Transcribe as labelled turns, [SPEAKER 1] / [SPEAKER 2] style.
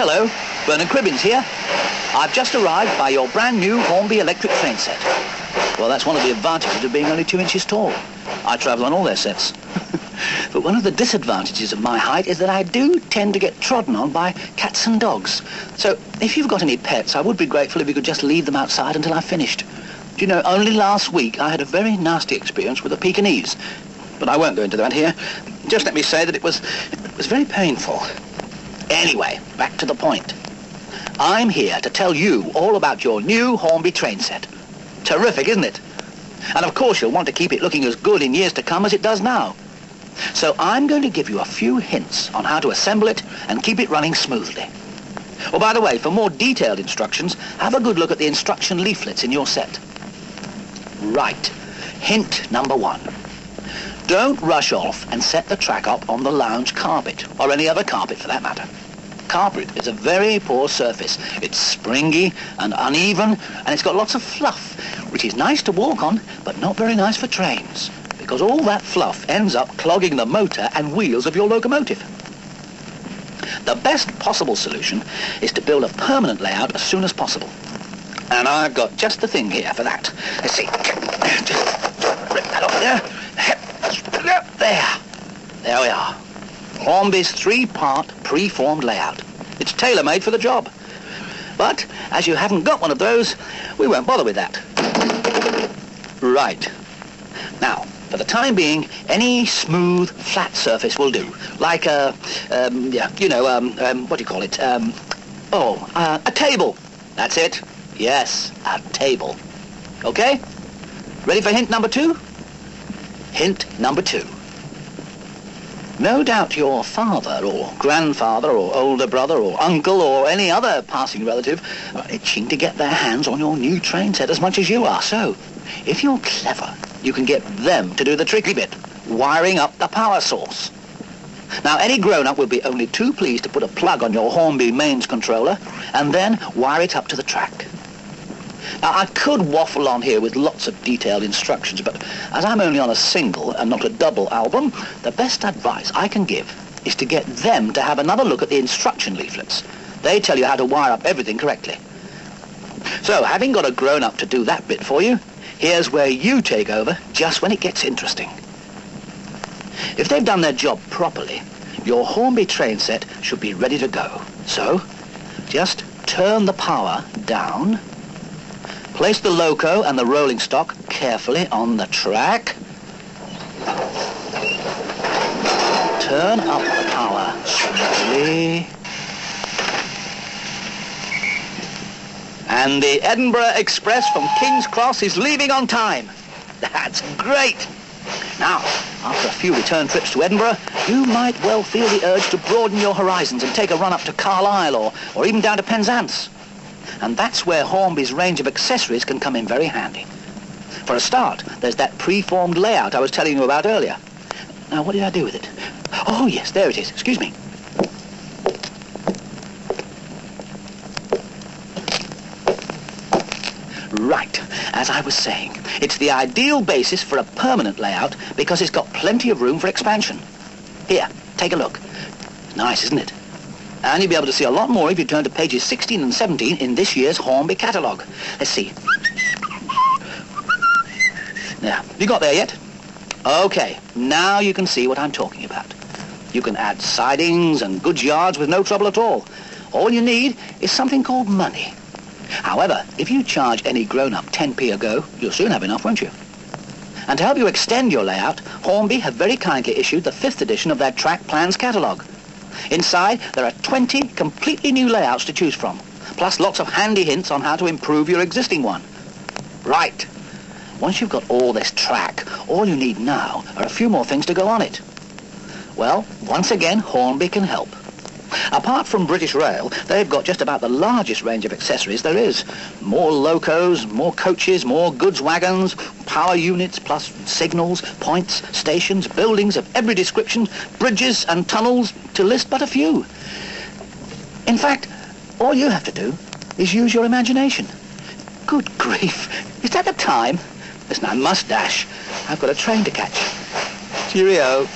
[SPEAKER 1] Hello, Bernard Cribbins here. I've just arrived by your brand new Hornby electric train set. Well, that's one of the advantages of being only 2 inches tall. I travel on all their sets. But one of the disadvantages of my height is that I do tend to get trodden on by cats and dogs. So if you've got any pets, I would be grateful if you could just leave them outside until I finished. Do you know, only last week I had a very nasty experience with a Pekingese. But I won't go into that here. Just let me say that it was very painful. Anyway, back to the point. I'm here to tell you all about your new Hornby train set. Terrific, isn't it? And of course you'll want to keep it looking as good in years to come as it does now. So I'm going to give you a few hints on how to assemble it and keep it running smoothly. Oh, by the way, for more detailed instructions, have a good look at the instruction leaflets in your set. Right. Hint number 1. Don't rush off and set the track up on the lounge carpet, or any other carpet for that matter. Carpet is a very poor surface. It's springy and uneven, and it's got lots of fluff, which is nice to walk on, but not very nice for trains, because all that fluff ends up clogging the motor and wheels of your locomotive. The best possible solution is to build a permanent layout as soon as possible. And I've got just the thing here for that. Let's see. Just rip that off there. There we are. Hornby's 3-part pre-formed layout. It's tailor-made for the job. But as you haven't got one of those, we won't bother with that. Right. Now, for the time being, any smooth, flat surface will do. Like a table. That's it. Yes, a table. Okay? Ready for hint number 2? Hint number 2. No doubt your father or grandfather or older brother or uncle or any other passing relative are itching to get their hands on your new train set as much as you are. So, if you're clever, you can get them to do the tricky bit, wiring up the power source. Now, any grown-up will be only too pleased to put a plug on your Hornby mains controller and then wire it up to the track. Now, I could waffle on here with lots of detailed instructions, but as I'm only on a single and not a double album, the best advice I can give is to get them to have another look at the instruction leaflets. They tell you how to wire up everything correctly. So, having got a grown-up to do that bit for you, here's where you take over just when it gets interesting. If they've done their job properly, your Hornby train set should be ready to go. So, just turn the power down. Place the loco and the rolling stock carefully on the track. Turn up the power slowly. And the Edinburgh Express from King's Cross is leaving on time. That's great. Now, after a few return trips to Edinburgh, you might well feel the urge to broaden your horizons and take a run up to Carlisle or even down to Penzance. And that's where Hornby's range of accessories can come in very handy. For a start, there's that pre-formed layout I was telling you about earlier. Now, what did I do with it? Oh, yes, there it is. Excuse me. Right, as I was saying, it's the ideal basis for a permanent layout because it's got plenty of room for expansion. Here, take a look. Nice, isn't it? And you'll be able to see a lot more if you turn to pages 16 and 17 in this year's Hornby catalogue. Let's see. Now, have you got there yet? Okay, now you can see what I'm talking about. You can add sidings and goods yards with no trouble at all. All you need is something called money. However, if you charge any grown-up 10p a go, you'll soon have enough, won't you? And to help you extend your layout, Hornby have very kindly issued the 5th edition of their track plans catalogue. Inside, there are 20 completely new layouts to choose from, plus lots of handy hints on how to improve your existing one. Right. Once you've got all this track, all you need now are a few more things to go on it. Well, once again, Hornby can help. Apart from British Rail, they've got just about the largest range of accessories there is. More locos, more coaches, more goods wagons, power units, plus signals, points, stations, buildings of every description, bridges and tunnels, to list but a few. In fact, all you have to do is use your imagination. Good grief, is that the time? Listen, I must dash. I've got a train to catch. Cheerio.